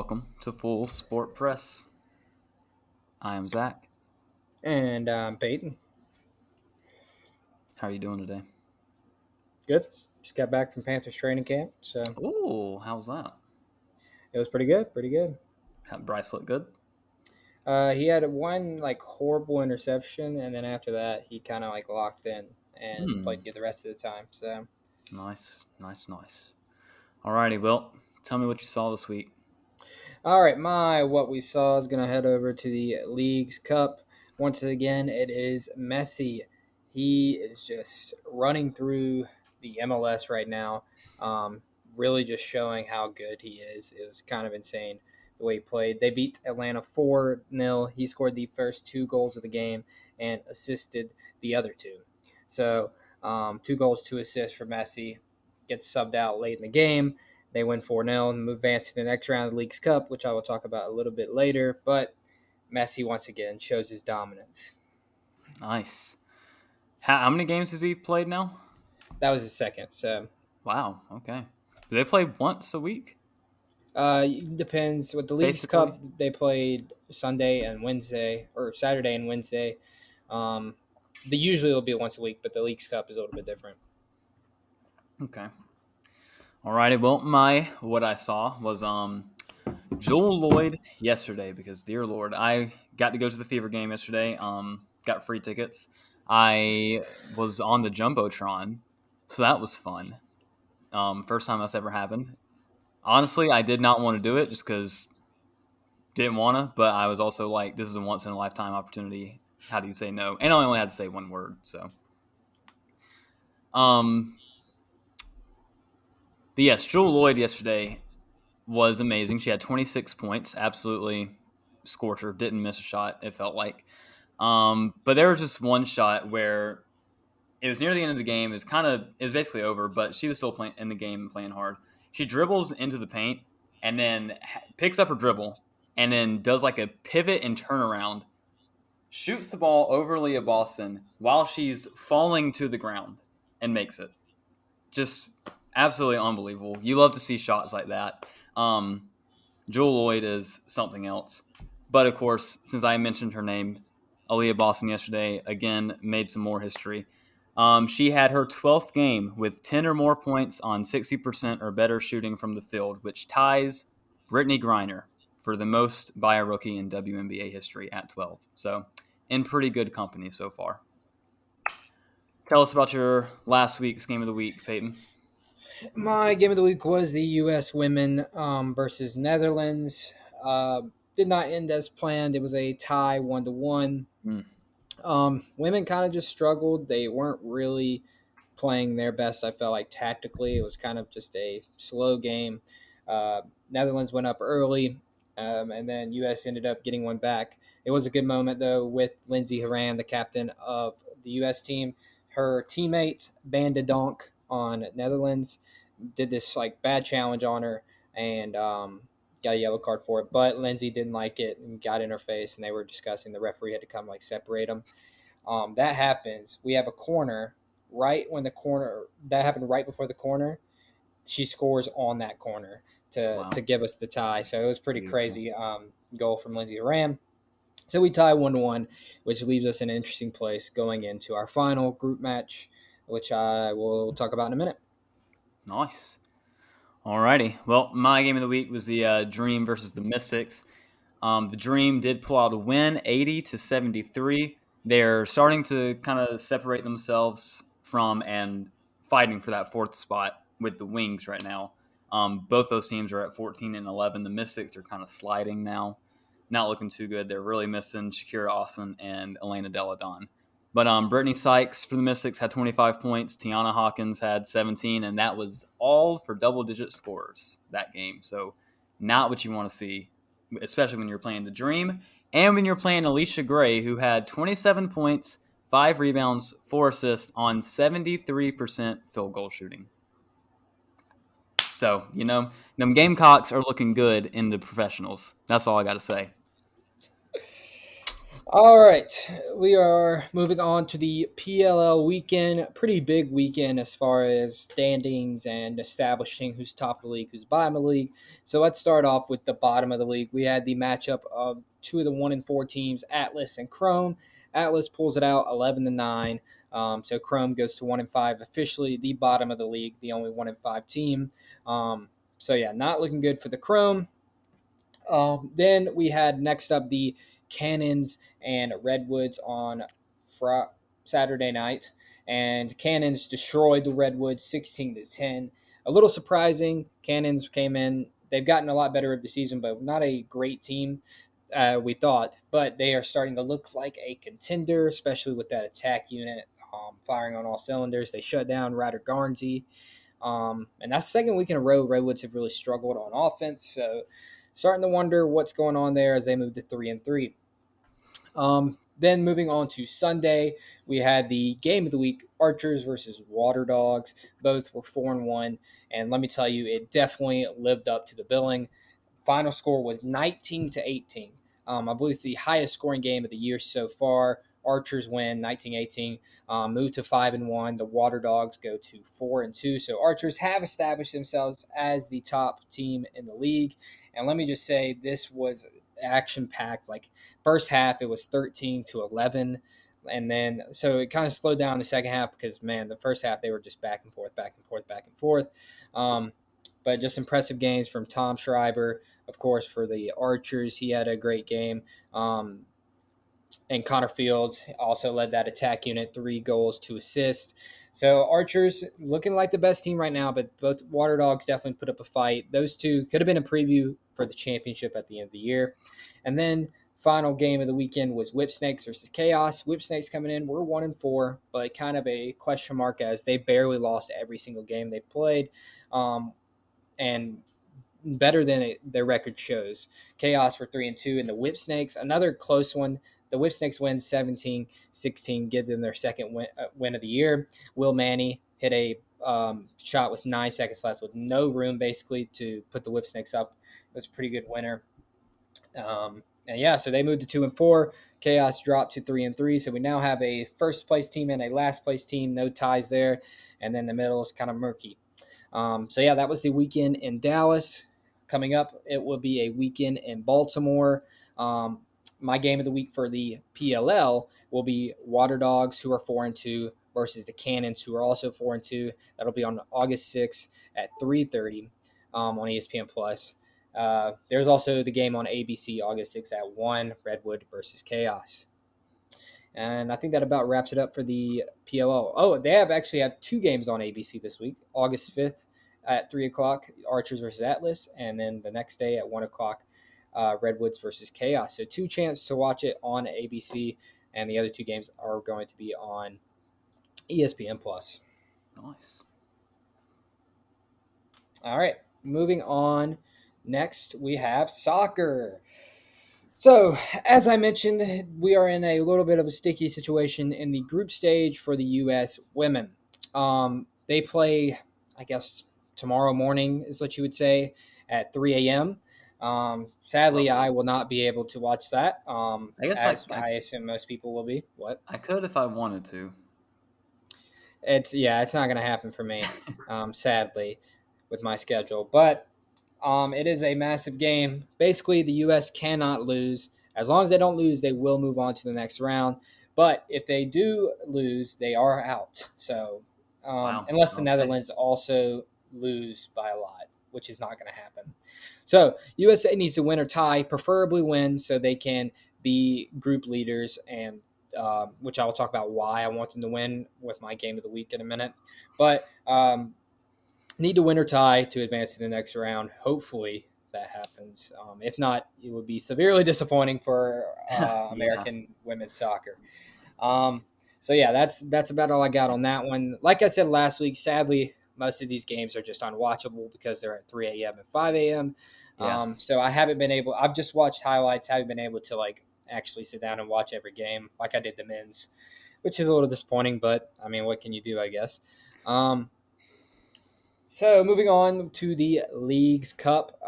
welcome to Full Sport Press. I am Zac. And Peyton. How are you doing today? Good. Just got back from Panthers training camp, so Ooh, how's that? it was pretty good. Pretty good. Bryce look good? He had one horrible interception, and then after that, he kind of locked in and played good the rest of the time. So Nice. Alrighty, well, tell me what you saw this week. all right, what we saw is gonna head over to the Leagues Cup. Once again, it is Messi. He is just running through the MLS right now. Really just showing how good he is. It was kind of insane the way he played. They beat Atlanta 4-0. He scored the first 2 goals of the game and assisted the other 2. So 2 goals, 2 assists for Messi. Gets subbed out late in the game. They win 4-0 and advance to the next round of the Leagues Cup, which I will talk about a little bit later. But Messi, once again, shows his dominance. Nice. How many games has he played now? That was his second. So wow, okay. Do they play once a week? Depends. With the Leagues Cup, they played Sunday and Wednesday, or Saturday and Wednesday. They usually will be once a week, but the Leagues Cup is a little bit different. Okay. Alrighty, well, what I saw was Joel Lloyd yesterday, because dear Lord, I got to go to the Fever game yesterday. Got free tickets. I was on the Jumbotron, so that was fun. First time that's ever happened. Honestly, I did not want to do it just because didn't want to, but I was also like, this is a once in a lifetime opportunity. How do you say no? And I only had to say one word, so. But yes, Joel Lloyd yesterday was amazing. She had 26 points, absolutely scorcher, didn't miss a shot, it felt like. But there was just one shot where it was near the end of the game. It was basically over, but she was still playing in the game and playing hard. She dribbles into the paint and then picks up her dribble and then does like a pivot and turnaround, shoots the ball over Leah Boston while she's falling to the ground and makes it. Just absolutely unbelievable. You love to see shots like that. Joel Lloyd is something else. But, of course, since I mentioned her name, Aaliyah Boston yesterday, again, made some more history. She had her 12th game with 10 or more points on 60% or better shooting from the field, which ties Brittany Griner for the most by a rookie in WNBA history at 12. So, in pretty good company so far. Tell us about your last week's game of the week, Peyton. My game of the week was the U.S. women versus Netherlands. Did not end as planned. It was a tie 1-1. Women kind of just struggled. They weren't really playing their best. I felt like tactically, it was kind of just a slow game. Netherlands went up early, and then U.S. ended up getting one back. It was a good moment though with Lindsey Horan, the captain of the U.S. team. Her teammate banned a donk on Netherlands, did this bad challenge on her, and got a yellow card for it. But Lindsay didn't like it and got in her face, and they were discussing. The referee had to come separate them. That happens. We have a corner right when the corner that happened right before the corner. She scores on that corner to give us the tie. So it was pretty crazy goal from Lindsey Horan. So we tie 1-1, which leaves us in an interesting place going into our final group match, which I will talk about in a minute. Nice. Alrighty. Well, my game of the week was the Dream versus the Mystics. The Dream did pull out a win, 80-73. They're starting to kind of separate themselves from and fighting for that fourth spot with the Wings right now. Both those teams are at 14-11. The Mystics are kind of sliding now. Not looking too good. They're really missing Shakira Austin and Elena Delle Donne. But Brittany Sykes for the Mystics had 25 points. Tiana Hawkins had 17, and that was all for double-digit scores that game. So not what you want to see, especially when you're playing the Dream and when you're playing Alicia Gray, who had 27 points, 5 rebounds, 4 assists on 73% field goal shooting. So, them Gamecocks are looking good in the professionals. That's all I got to say. All right, we are moving on to the PLL weekend. Pretty big weekend as far as standings and establishing who's top of the league, who's bottom of the league. So let's start off with the bottom of the league. We had the matchup of two of the 1-4 teams, Atlas and Chrome. Atlas pulls it out 11-9. So Chrome goes to 1-5, officially the bottom of the league, the only 1-5 team. So yeah, not looking good for the Chrome. Then we had next up the Cannons and Redwoods on Saturday night, and Cannons destroyed the Redwoods 16-10. A little surprising. Cannons came in. They've gotten a lot better of the season, but not a great team. We thought, but they are starting to look like a contender, especially with that attack unit firing on all cylinders. They shut down Ryder Garnsey, and that's the second week in a row Redwoods have really struggled on offense. So starting to wonder what's going on there as they move to 3-3. Then moving on to Sunday, we had the game of the week: Archers versus Water Dogs. Both were 4-1, and let me tell you, it definitely lived up to the billing. Final score was 19-18. I believe it's the highest scoring game of the year so far. Archers win 19-18, move to 5-1. The Water Dogs go to 4-2. So Archers have established themselves as the top team in the league. And let me just say, this was action packed. Like first half, it was 13-11. And then, so it kind of slowed down the second half because, man, the first half they were just back and forth, back and forth, back and forth. But just impressive games from Tom Schreiber, of course, for the Archers. He had a great game. And Connor Fields also led that attack unit, 3 goals, 2 assists. So Archers looking like the best team right now, but both Water Dogs definitely put up a fight. Those two could have been a preview for the championship at the end of the year. And then final game of the weekend was Whip Snakes versus Chaos. Whip Snakes coming in, we're 1-4, but kind of a question mark as they barely lost every single game they played. And better than their record shows. Chaos were 3-2, and the Whip Snakes, another close one. The Whip Snakes win 17-16, give them their second win of the year. Will Manny hit a shot with 9 seconds left with no room basically to put the Whip Snakes up. It was a pretty good winner. And yeah, so they moved to 2-4. Chaos dropped to 3-3. So we now have a first place team and a last place team. No ties there. And then the middle is kind of murky. So yeah, that was the weekend in Dallas. Coming up, it will be a weekend in Baltimore. My game of the week for the PLL will be Water Dogs, who are 4-2, versus the Cannons, who are also 4-2. That'll be on August 6th at 3:30 on ESPN Plus. There's also the game on ABC August 6th at 1, Redwood versus Chaos. And I think that about wraps it up for the PLL. Oh, they actually have 2 games on ABC this week. August 5th at 3 o'clock, Archers versus Atlas, and then the next day at 1 o'clock, Redwoods versus Chaos. So 2 chances to watch it on ABC, and the other 2 games are going to be on ESPN Plus. Nice. All right, moving on. Next, we have soccer. So, as I mentioned, we are in a little bit of a sticky situation in the group stage for the U.S. women. They play, I guess, tomorrow morning is what you would say, at 3 a.m. Sadly, I will not be able to watch that, I guess as I assume most people will be. What? I could if I wanted to. It's not going to happen for me, sadly, with my schedule. But it is a massive game. Basically, the U.S. cannot lose. As long as they don't lose, they will move on to the next round. But if they do lose, they are out. So Wow. unless the Okay. Netherlands also lose by a lot, which is not going to happen. So USA needs to win or tie, preferably win, so they can be group leaders, and which I will talk about why I want them to win with my game of the week in a minute. But need to win or tie to advance to the next round. Hopefully that happens. If not, it would be severely disappointing for Yeah. American women's soccer. So yeah, that's about all I got on that one. Like I said last week, sadly, most of these games are just unwatchable because they're at 3 a.m. and 5 a.m. Yeah. So I haven't been able. I've just watched highlights. Haven't been able to like actually sit down and watch every game like I did the men's, which is a little disappointing. But I mean, what can you do? I guess. So moving on to the Leagues Cup,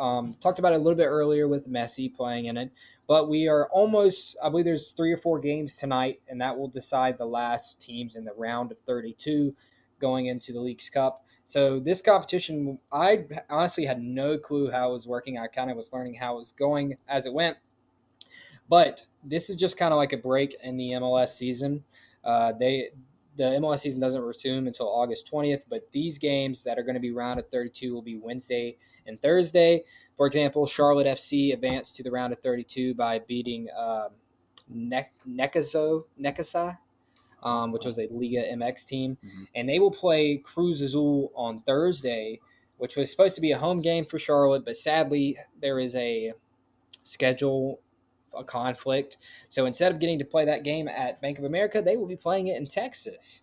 talked about it a little bit earlier with Messi playing in it. But we are almost, I believe there's 3 or 4 games tonight, and that will decide the last teams in the round of 32 going into the Leagues Cup. So this competition, I honestly had no clue how it was working. I kind of was learning how it was going as it went. But this is just kind of like a break in the MLS season. The MLS season doesn't resume until August 20th, but these games that are going to be round of 32 will be Wednesday and Thursday. For example, Charlotte FC advanced to the round of 32 by beating Necaxa, which was a Liga MX team. Mm-hmm. And they will play Cruz Azul on Thursday, which was supposed to be a home game for Charlotte, but sadly, there is a schedule a conflict. So instead of getting to play that game at Bank of America, they will be playing it in Texas.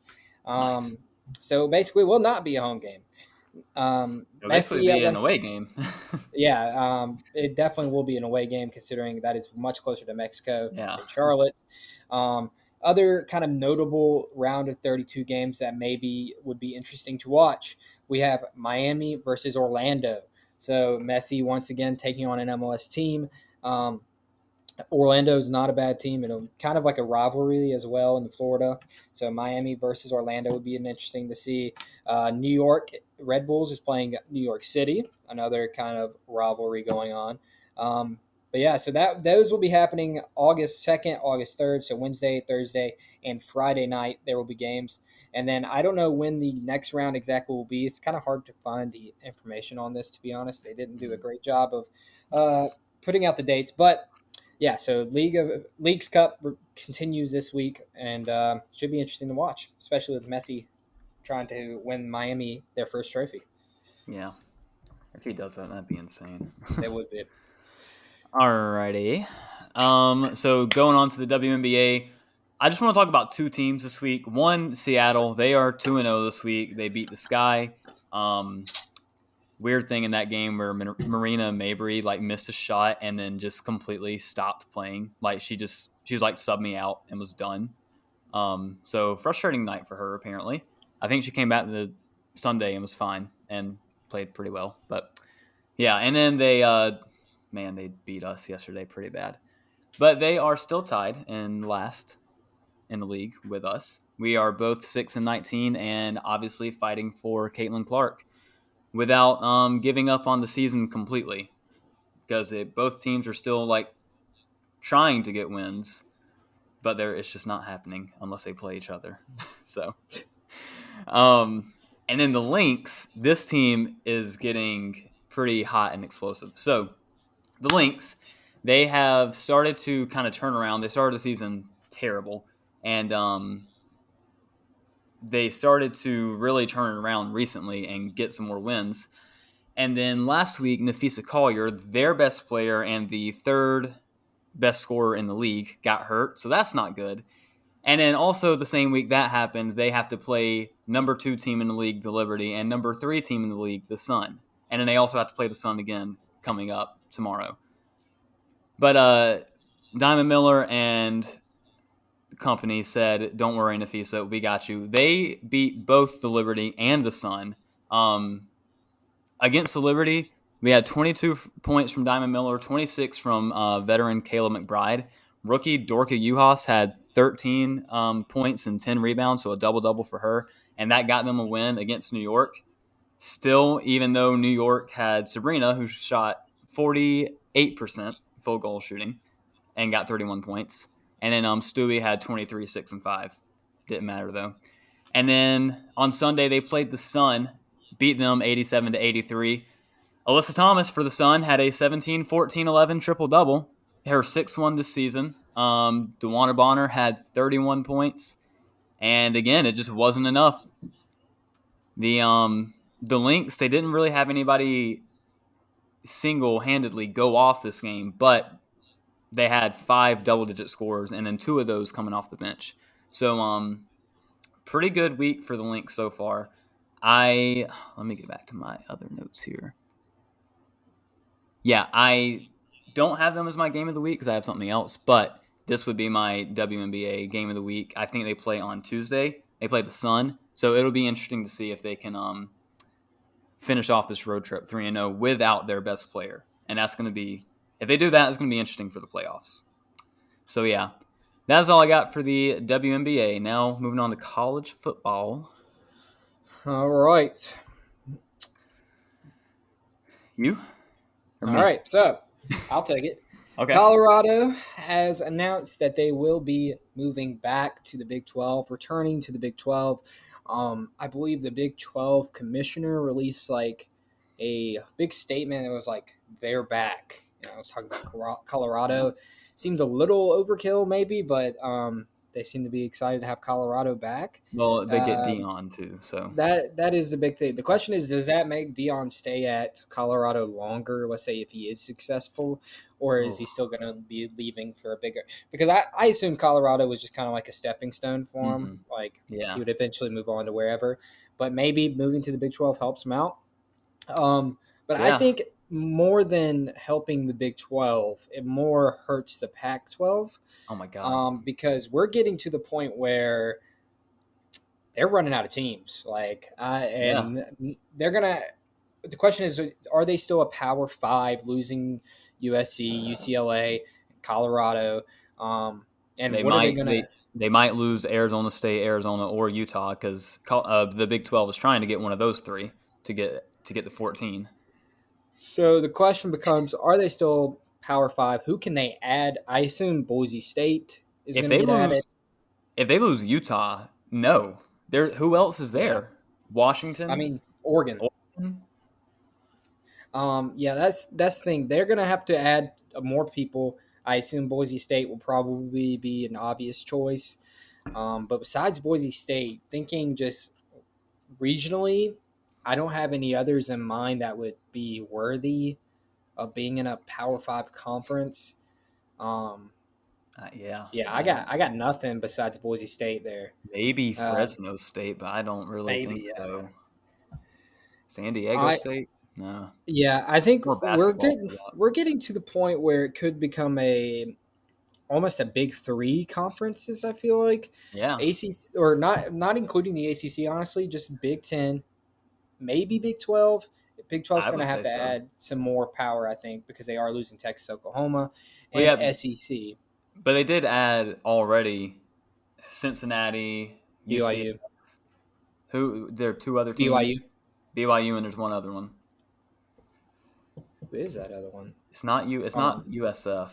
Nice. So basically, will not be a home game. It'll basically Messi, be as I an said, away game. yeah, it definitely will be an away game considering that is much closer to Mexico Yeah. than Charlotte. Other kind of notable round of 32 games that maybe would be interesting to watch. We have Miami versus Orlando. So Messi once again taking on an MLS team. Orlando is not a bad team, and kind of like a rivalry as well in Florida. So Miami versus Orlando would be interesting to see. New York Red Bulls is playing New York City, another kind of rivalry going on. But yeah, so those will be happening August 2nd, August 3rd. So Wednesday, Thursday, and Friday night there will be games. And then I don't know when the next round exactly will be. It's kind of hard to find the information on this, to be honest. They didn't do a great job of putting out the dates, but yeah, so Leagues Cup continues this week, and should be interesting to watch, especially with Messi trying to win Miami their first trophy. Yeah. If he does that, that'd be insane. They would be. Alrighty. So going on to the WNBA, I just want to talk about 2 teams this week. One, Seattle. They are 2-0 this week. They beat the Sky. Weird thing in that game where Marina Mabry missed a shot and then just completely stopped playing. She was sub me out and was done. So frustrating night for her apparently. I think she came back the Sunday and was fine and played pretty well. But yeah, and then they beat us yesterday pretty bad. But they are still tied in last in the league with us. We are both 6-19 and obviously fighting for Caitlin Clark without giving up on the season completely, because both teams are still trying to get wins, but it's just not happening unless they play each other. So, and then the Lynx, this team is getting pretty hot and explosive. So the Lynx, they have started to kind of turn around. They started the season terrible, and they started to really turn it around recently and get some more wins. And then last week, Nafisa Collier, their best player and the 3rd best scorer in the league, got hurt. So that's not good. And then also the same week that happened, they have to play number 2 team in the league, the Liberty, and number 3 team in the league, the Sun. And then they also have to play the Sun again coming up tomorrow. But Diamond Miller and the company said, don't worry, Nafisa, we got you. They beat both the Liberty and the Sun. Against the Liberty, we had 22 points from Diamond Miller, 26 from veteran Kayla McBride. Rookie Dorka Juhas had 13 points and 10 rebounds, so a double-double for her, and that got them a win against New York. Still, even though New York had Sabrina, who shot 48% field goal shooting and got 31 points, and then Stewie had 23, 6, and 5. Didn't matter, though. And then on Sunday, they played the Sun, beat them 87-83. Alyssa Thomas for the Sun had a 17, 14, 11 triple-double, her 6th one this season. DeWanna Bonner had 31 points. And again, it just wasn't enough. The Lynx, they didn't really have anybody single-handedly go off this game, but they had 5 double-digit scores, and then 2 of those coming off the bench. So, pretty good week for the Lynx so far. Let me get back to my other notes here. Yeah, I don't have them as my game of the week because I have something else, but this would be my WNBA game of the week. I think they play on Tuesday. They play the Sun, so it'll be interesting to see if they can finish off this road trip 3-0 without their best player, and that's going to be if they do that, it's going to be interesting for the playoffs. So, yeah, that's all I got for the WNBA. Now, moving on to college football. All right. You or All me? right. So I'll take it. Okay. Colorado has announced that they will be moving back to the Big 12, returning to the Big 12. I believe the Big 12 commissioner released like a big statement. It was like, they're back. I was talking about Colorado. Seems a little overkill, maybe, but they seem to be excited to have Colorado back. Well, they get Dion too, so That is the big thing. The question is, does that make Dion stay at Colorado longer? Let's say if he is successful, or is he still going to be leaving for a bigger? Because I assume Colorado was just kind of like a stepping stone for him. Like he would eventually move on to wherever, but maybe moving to the Big 12 helps him out. But I think more than helping the Big 12, it more hurts the Pac 12. Oh my God! Because we're getting to the point where they're running out of teams. And they're gonna. The question is, are they still a Power Five, losing USC, UCLA, Colorado? And They what are they might gonna? they might lose Arizona State, Arizona, or Utah because the Big 12 is trying to get one of those three to get the 14. So the question becomes: are they still Power Five? Who can they add? I assume Boise State is If going to they get added. lose Utah, no. Who else is Yeah, there? Washington? Oregon. Oregon? Yeah, that's the thing. They're going to have to add more people. I assume Boise State will probably be an obvious choice. But besides Boise State, thinking just regionally, I don't have any others in mind that would be worthy of being in a Power Five conference. Um, Yeah. yeah, I got nothing besides Boise State there. Maybe Fresno State, but I don't really think Maybe, yeah. so. San Diego I State? No. Yeah, I think More basketball for that. we're getting to the point where it could become almost a big three conferences. I feel like Yeah. ACC, or not including the ACC, honestly, just Big 10, maybe Big 12. Big 12 is I going would to have say to so. add some more power, I think, because they are losing Texas, Oklahoma, Well, and yeah, SEC. but they did add already Cincinnati, UC. BYU, Who? There are two other teams, BYU. BYU, and there's one other one. Who is that other one? It's not you. It's not Um, USF.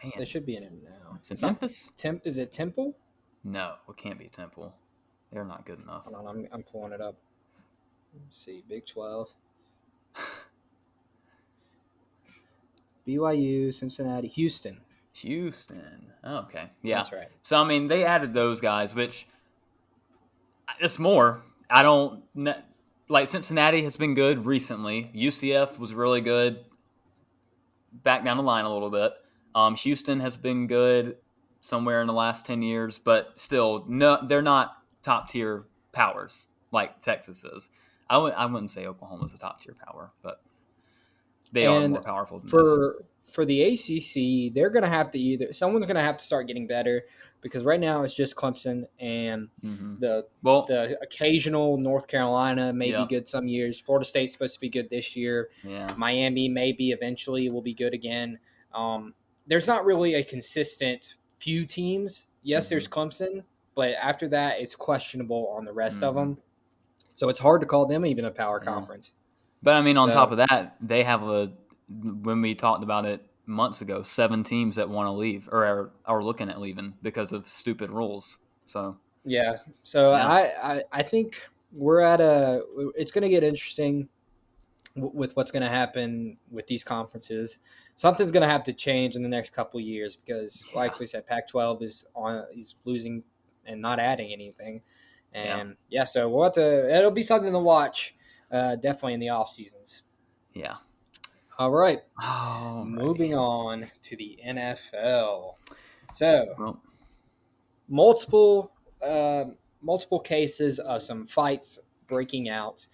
they Man, should be in it now. is it It's not Memphis? Is it Temple? No, it can't be Temple. They're not good enough. Hold on, I'm pulling it up. Let's see, Big 12. BYU, Cincinnati, Houston. Houston. Okay, yeah. That's right. So I mean, they added those guys, which it's more. I don't like Cincinnati has been good recently. UCF was really good back down the line a little bit. Houston has been good somewhere in the last 10 years, but still, no, they're not top tier powers like Texas is. I wouldn't say Oklahoma's a top tier power, but they are And more powerful than those. for the ACC, they're going to have to someone's going to have to start getting better, because right now it's just Clemson and the occasional North Carolina may be good some years. Florida State's supposed to be good this year. Yeah. Miami maybe eventually will be good again. There's not really a consistent few teams. Yes, there's Clemson, but after that, it's questionable on the rest of them. So it's hard to call them even a power conference. But I mean, on top of that, they have when we talked about it months ago, 7 teams that want to leave or are looking at leaving because of stupid rules. So yeah, so yeah. I think it's going to get interesting with what's going to happen with these conferences. Something's going to have to change in the next couple of years, because like we said, Pac-12 is losing and not adding anything. And so it'll be something to watch, definitely in the off seasons. Yeah. All right. Moving on to the NFL. So multiple cases of some fights breaking out.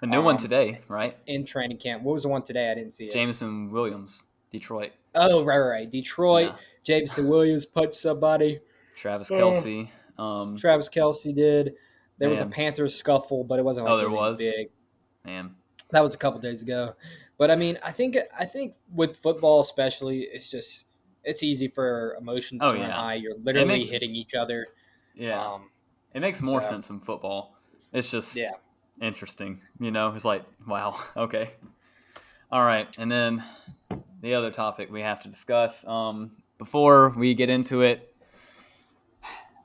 A new one today, right? In training camp. What was the one today? I didn't see it. Jameson Williams, Detroit. Oh, right. Detroit. Yeah. Jameson Williams punched somebody. Travis Kelce. Travis Kelce did. There was a Panthers scuffle, but it wasn't like there was big. Man. That was a couple days ago. But I mean, I think with football especially, it's easy for emotions Oh to run yeah, high. You're it literally makes hitting each other. yeah, Um, it makes more so sense in football. It's just yeah. interesting, It's like wow, okay, all right, and then the other topic we have to discuss. Before we get into it,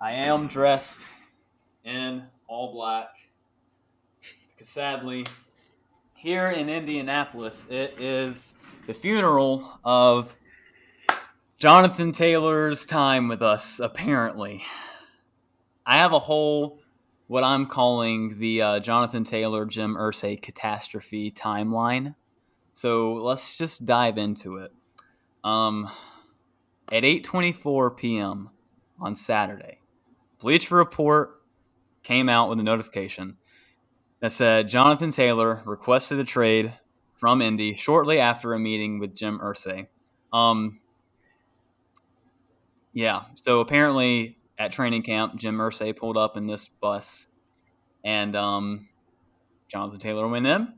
I am dressed in all black because sadly, here in Indianapolis, it is the funeral of Jonathan Taylor's time with us, apparently. I have a whole, what I'm calling the Jonathan Taylor, Jim Irsay catastrophe timeline. So let's just dive into it. Um, at 8:24 p.m. on Saturday, Bleacher Report came out with a notification that said Jonathan Taylor requested a trade from Indy shortly after a meeting with Jim Irsay. Um, yeah, so apparently at training camp, Jim Irsay pulled up in this bus, and Jonathan Taylor went in,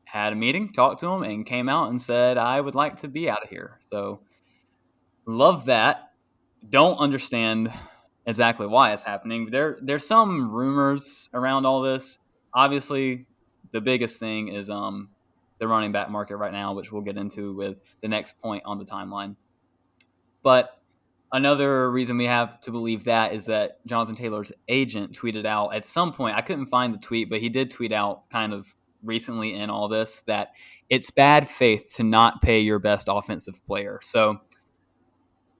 had a meeting, talked to him, and came out and said, "I would like to be out of here." So love that. Don't understand exactly why it's happening. There's some rumors around all this. Obviously, the biggest thing is the running back market right now, which we'll get into with the next point on the timeline. But another reason we have to believe that is that Jonathan Taylor's agent tweeted out at some point. I couldn't find the tweet, but he did tweet out kind of recently in all this that it's bad faith to not pay your best offensive player. So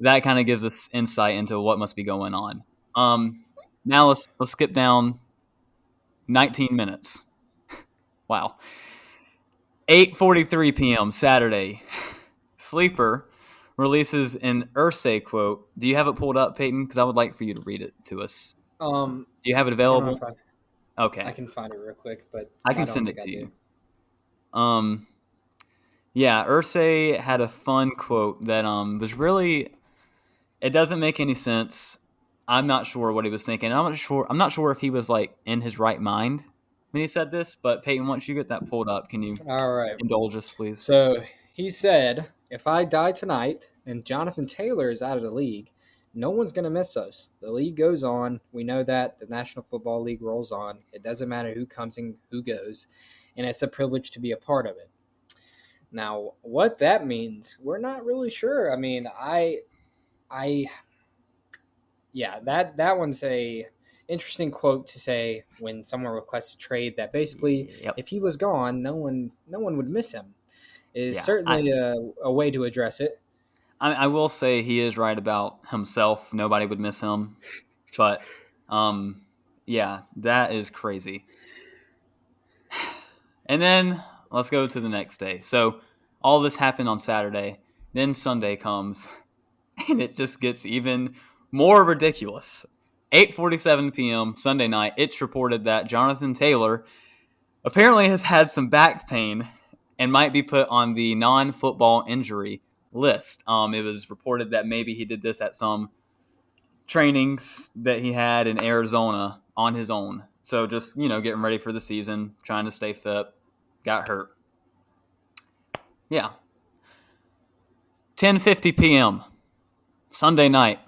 that kind of gives us insight into what must be going on. Now let's skip down 19 minutes. Wow. 8:43 p.m. Saturday. Sleeper releases an Irsay quote. Do you have it pulled up, Peyton? Because I would like for you to read it to us. Do you have it I don't know if available? I Okay, can find it real quick, but I can I don't send it think I to do. you. Um, yeah, Irsay had a fun quote that was really. It doesn't make any sense. I'm not sure what he was thinking. I'm not sure if he was like in his right mind when he said this. But Peyton, once you get that pulled up, can you All right. indulge us, please? So he said, "If I die tonight and Jonathan Taylor is out of the league, no one's going to miss us. The league goes on. We know that. The National Football League rolls on. It doesn't matter who comes and who goes. And it's a privilege to be a part of it." Now, what that means, we're not really sure. I mean, I, yeah, that one's a interesting quote to say when someone requests a trade. That basically, Yep. if he was gone, no one would miss him. Is Yeah. I, certainly a way to address it. I will say he is right about himself. Nobody would miss him. But yeah, that is crazy. And then let's go to the next day. So all this happened on Saturday. Then Sunday comes, and it just gets even more ridiculous. 8:47 p.m. Sunday night, it's reported that Jonathan Taylor apparently has had some back pain and might be put on the non-football injury list. It was reported that maybe he did this at some trainings that he had in Arizona on his own. So just, getting ready for the season, trying to stay fit, got hurt. Yeah. 10:50 p.m. Sunday night.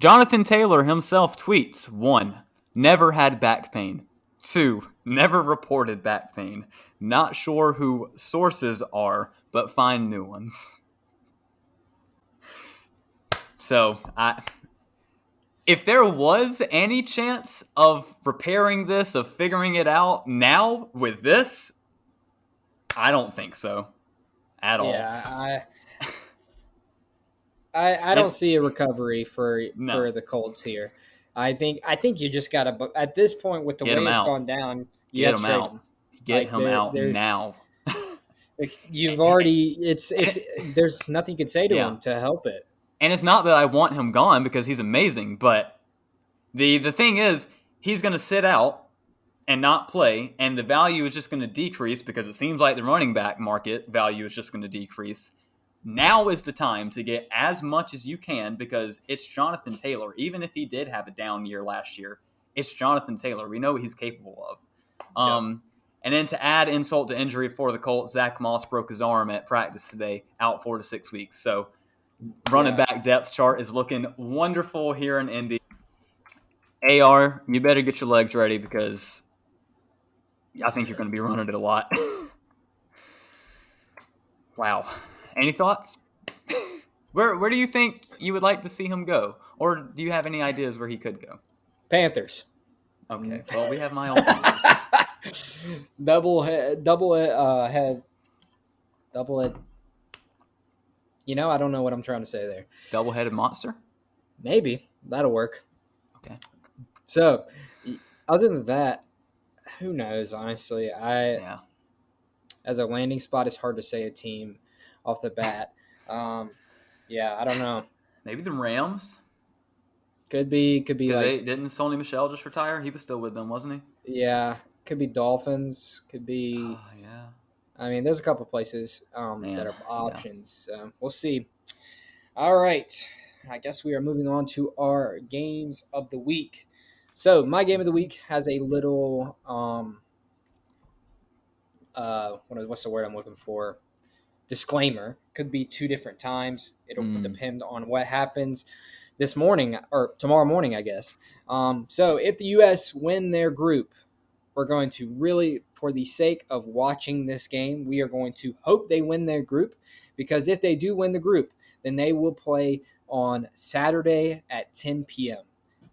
Jonathan Taylor himself tweets 1. Never had back pain. 2. Never reported back pain. Not sure who sources are, but find new ones. So, if there was any chance of repairing this, of figuring it out now with this, I don't think so at all. Yeah, I don't And see a recovery for no, the Colts here. I think you just gotta at this point with the get him way it's out. gone down, you Get have to him trade out. him. Get Like him out there's now. you've already And it's there's nothing you can say to yeah. him to help it. And it's not that I want him gone because he's amazing, but the thing is, he's going to sit out and not play, and the value is just going to decrease because it seems like the running back market value is just going to decrease. Now is the time to get as much as you can because it's Jonathan Taylor. Even if he did have a down year last year, it's Jonathan Taylor. We know what he's capable of. Yep. And then to add insult to injury for the Colts, Zach Moss broke his arm at practice today, out 4 to 6 weeks. So running back depth chart is looking wonderful here in Indy. AR, you better get your legs ready because I think you're going to be running it a lot. Wow. Any thoughts? Where do you think you would like to see him go? Or do you have any ideas where he could go? Panthers. Okay. Well, we have Miles Sanders. double head. I don't know what I'm trying to say there. Double-headed monster? Maybe. That'll work. Okay. So, other than that, who knows, honestly. As a landing spot, it's hard to say a team off the bat. I don't know. Maybe the Rams? Could be like... Didn't Sony Michel just retire? He was still with them, wasn't he? Yeah. Could be Dolphins. Could be... Oh, yeah. I mean, there's a couple places that are options. So we'll see. All right. I guess we are moving on to our games of the week. So my game of the week has a little what's the word I'm looking for? Disclaimer. Could be 2 different times. It'll depend on what happens this morning or tomorrow morning, I guess. So if the U.S. win their group, we're going to really, for the sake of watching this game, we are going to hope they win their group, because if they do win the group, then they will play on Saturday at 10 p.m.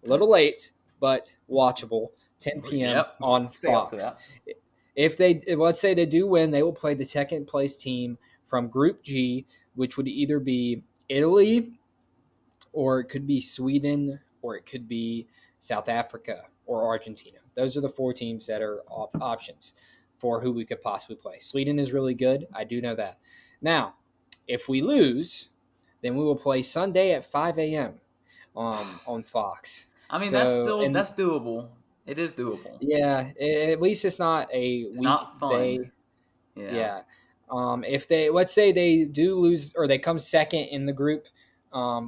A little late, but watchable. 10 p.m. on Fox. Let's say they do win, they will play the second place team from Group G, which would either be Italy, or it could be Sweden, or it could be South Africa or Argentina. Those are the 4 teams that are options for who we could possibly play. Sweden is really good. I do know that. Now, if we lose, then we will play Sunday at 5 a.m. On Fox. I mean, that's doable. It is doable. Yeah, at least it's not a weekday. Not fun. Yeah. If let's say they do lose, or they come second in the group,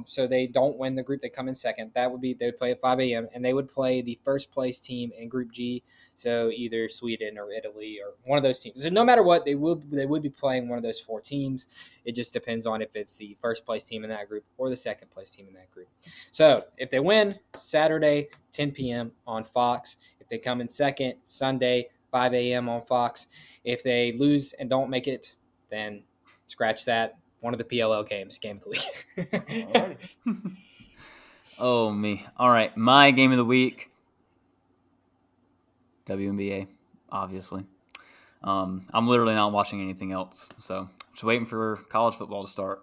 so they don't win the group, they come in second. They would play at 5 a.m. and they would play the first place team in Group G. So either Sweden or Italy or one of those teams. So no matter what, they would be playing one of those 4 teams. It just depends on if it's the first place team in that group or the second place team in that group. So if they win, Saturday, 10 p.m. on Fox. If they come in second, Sunday, 5 a.m. on Fox. If they lose and don't make it, then scratch that. One of the PLL games, game of the week. Oh, me. All right, my game of the week, WNBA, obviously. I'm literally not watching anything else, so just waiting for college football to start.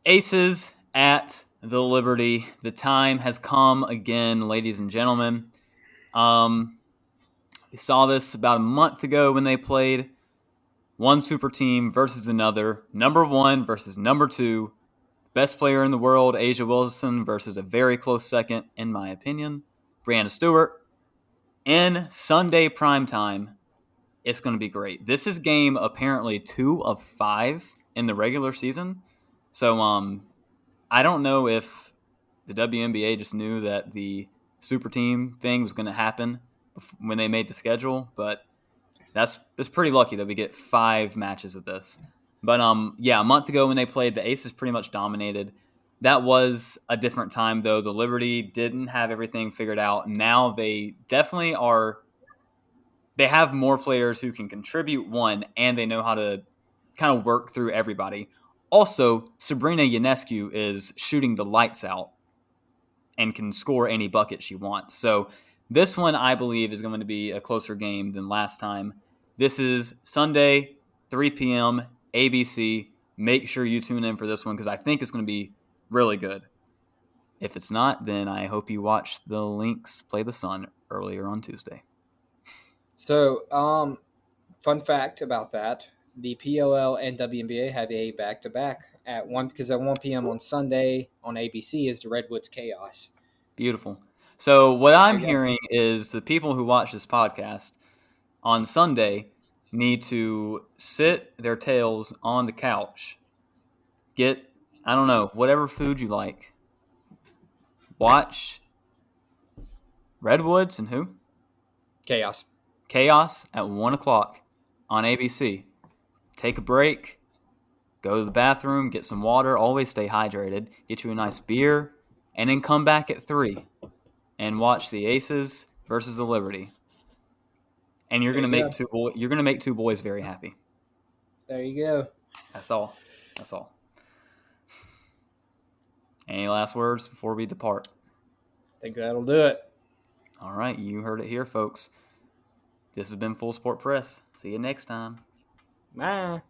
Aces at the Liberty. The time has come again, ladies and gentlemen. We saw this about a month ago when they played. One super team versus another. Number 1 versus number 2. Best player in the world, Asia Wilson, versus a very close second, in my opinion, Brianna Stewart. In Sunday primetime, it's going to be great. This is game apparently 2 of 5 in the regular season. So I don't know if the WNBA just knew that the super team thing was going to happen when they made the schedule, but it's pretty lucky that we get 5 matches of this. But a month ago when they played, the Aces pretty much dominated. That was a different time, though. The Liberty didn't have everything figured out. Now they definitely are. They have more players who can contribute, one, and they know how to kind of work through everybody. Also, Sabrina Ionescu is shooting the lights out and can score any bucket she wants. So this one, I believe, is going to be a closer game than last time. This is Sunday, 3 p.m., ABC. Make sure you tune in for this one because I think it's going to be really good. If it's not, then I hope you watch the Lynx play the Sun earlier on Tuesday. So, fun fact about that. The PLL and WNBA have a back-to-back at 1 p.m. on Sunday on ABC is the Redwoods Chaos. Beautiful. So what I'm hearing is the people who watch this podcast on Sunday need to sit their tails on the couch, get, I don't know, whatever food you like, watch Redwoods and who? Chaos. Chaos at 1 o'clock on ABC. Take a break, go to the bathroom, get some water, always stay hydrated, get you a nice beer, and then come back at 3 and watch the Aces versus the Liberty. And you're going to make two boys very happy. There you go. That's all. Any last words before we depart? I think that'll do it. All right, you heard it here, folks. This has been Full Sport Press. See you next time. Bye.